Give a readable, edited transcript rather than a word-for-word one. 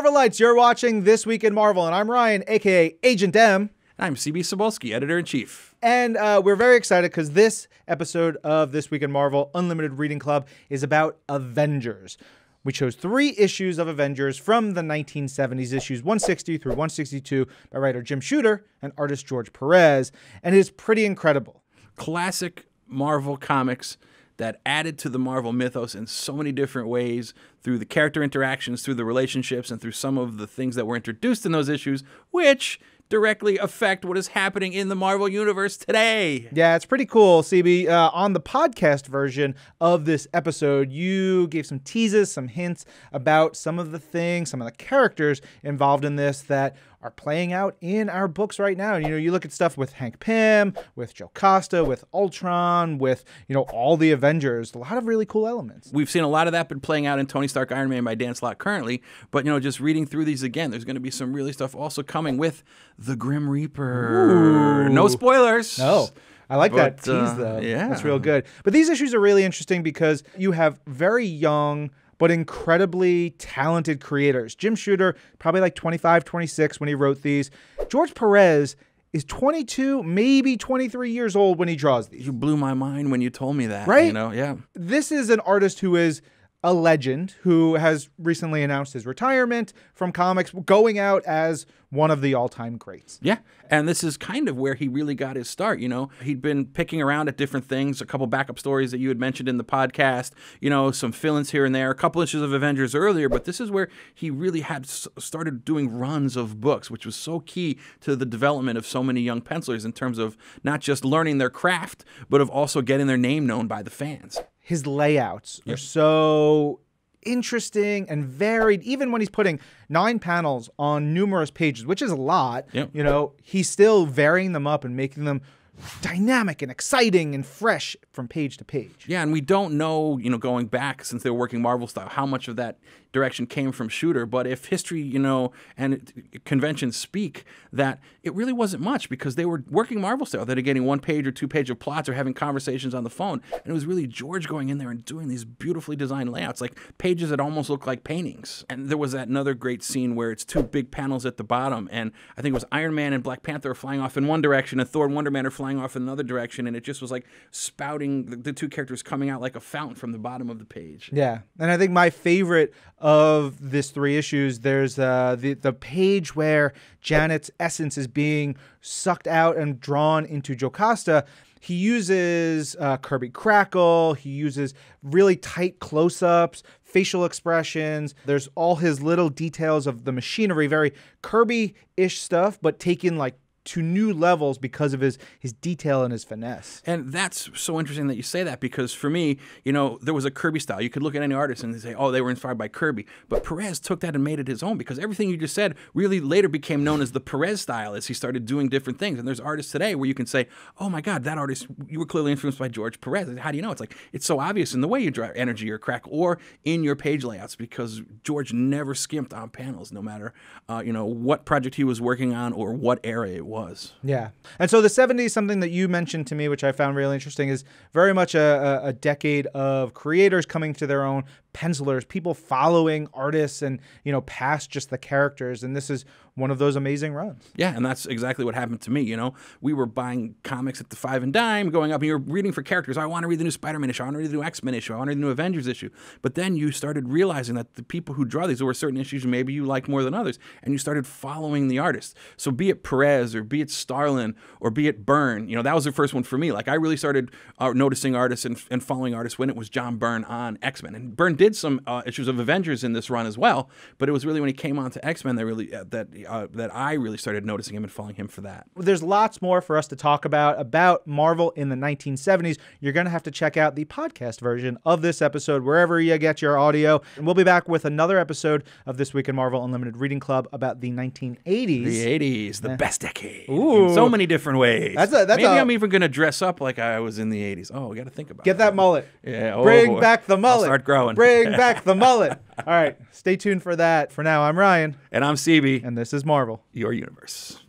Marvelites, you're watching This Week in Marvel, and I'm Ryan, aka Agent M. I'm C.B. Cebulski, Editor-in-Chief. And we're very excited because this episode of This Week in Marvel Unlimited Reading Club is about Avengers. We chose 3 issues of Avengers from the 1970s, issues 160 through 162 by writer Jim Shooter and artist George Perez, and it is pretty incredible. Classic Marvel comics that added to the Marvel mythos in so many different ways through the character interactions, through the relationships, and through some of the things that were introduced in those issues, which directly affect what is happening in the Marvel Universe today. Yeah, it's pretty cool, CB. On the podcast version of this episode, you gave some teases, some hints about some of the things, some of the characters involved in this that are playing out in our books right now. You know, you look at stuff with Hank Pym, with Jocasta, with Ultron, with, all the Avengers, a lot of really cool elements. We've seen a lot of that been playing out in Tony Stark Iron Man by Dan Slott currently, but, just reading through these again, there's going to be some really stuff also coming with the Grim Reaper. Ooh. No spoilers. No. I like that tease, though. Yeah. That's real good. But these issues are really interesting because you have very young but incredibly talented creators. Jim Shooter, probably like 25, 26 when he wrote these. George Perez is 22, maybe 23 years old when he draws these. You blew my mind when you told me that. Right? Yeah. This is an artist who is a legend, who has recently announced his retirement from comics, going out as one of the all-time greats. Yeah, and this is kind of where he really got his start, He'd been picking around at different things, a couple backup stories that you had mentioned in the podcast, some fill-ins here and there, a couple issues of Avengers earlier, but this is where he really had started doing runs of books, which was so key to the development of so many young pencilers in terms of not just learning their craft, but of also getting their name known by the fans. His layouts are so interesting and varied. Even when he's putting 9 panels on numerous pages, which is a lot, he's still varying them up and making them dynamic and exciting and fresh from page to page. Yeah, and we don't know, going back since they were working Marvel style, how much of that direction came from Shooter. But if history, and conventions speak, that it really wasn't much because they were working Marvel style. They're getting 1 page or 2 page of plots or having conversations on the phone. And it was really George going in there and doing these beautifully designed layouts, like pages that almost look like paintings. And there was that another great scene where it's 2 big panels at the bottom. And I think it was Iron Man and Black Panther are flying off in one direction and Thor and Wonder Man are flying off in another direction. And it just was like spouting the 2 characters coming out like a fountain from the bottom of the page. Yeah. And I think my favorite of this 3 issues, there's the page where Janet's essence is being sucked out and drawn into Jocasta. He uses Kirby Crackle. He uses really tight close-ups, facial expressions. There's all his little details of the machinery, very Kirby-ish stuff, but taken like to new levels because of his detail and his finesse. And that's so interesting that you say that because for me, there was a Kirby style. You could look at any artist and say, oh, they were inspired by Kirby. But Perez took that and made it his own because everything you just said really later became known as the Perez style as he started doing different things. And there's artists today where you can say, oh my God, that artist, you were clearly influenced by George Perez. How do you know? It's like, it's so obvious in the way you draw energy or crack or in your page layouts because George never skimped on panels no matter, what project he was working on or what era it was. Yeah. And so the 70s, something that you mentioned to me, which I found really interesting, is very much a decade of creators coming to their own, pencilers, people following artists and, past just the characters. And this is one of those amazing runs. Yeah, and that's exactly what happened to me, We were buying comics at the 5 and dime, going up, and you're reading for characters. I want to read the new Spider-Man issue. I want to read the new X-Men issue. I want to read the new Avengers issue. But then you started realizing that the people who draw these, there were certain issues maybe you liked more than others, and you started following the artists. So be it Perez or be it Starlin or be it Byrne, that was the first one for me. Like I really started noticing artists and following artists when it was John Byrne on X-Men. And Byrne did some issues of Avengers in this run as well, but it was really when he came on to X-Men that really that I really started noticing him and following him for that. There's lots more for us to talk about Marvel in the 1970s. You're going to have to check out the podcast version of this episode wherever you get your audio. And we'll be back with another episode of This Week in Marvel Unlimited Reading Club about the 1980s. The 80s, the best decade. Ooh. In so many different ways. Maybe I'm even going to dress up like I was in the 80s. Oh, we got to think about it. Get that mullet. Yeah. Bring back the mullet. I'll start growing. Bring back the mullet. All right. Stay tuned for that. For now, I'm Ryan. And I'm CB. And this is Marvel, Your Universe.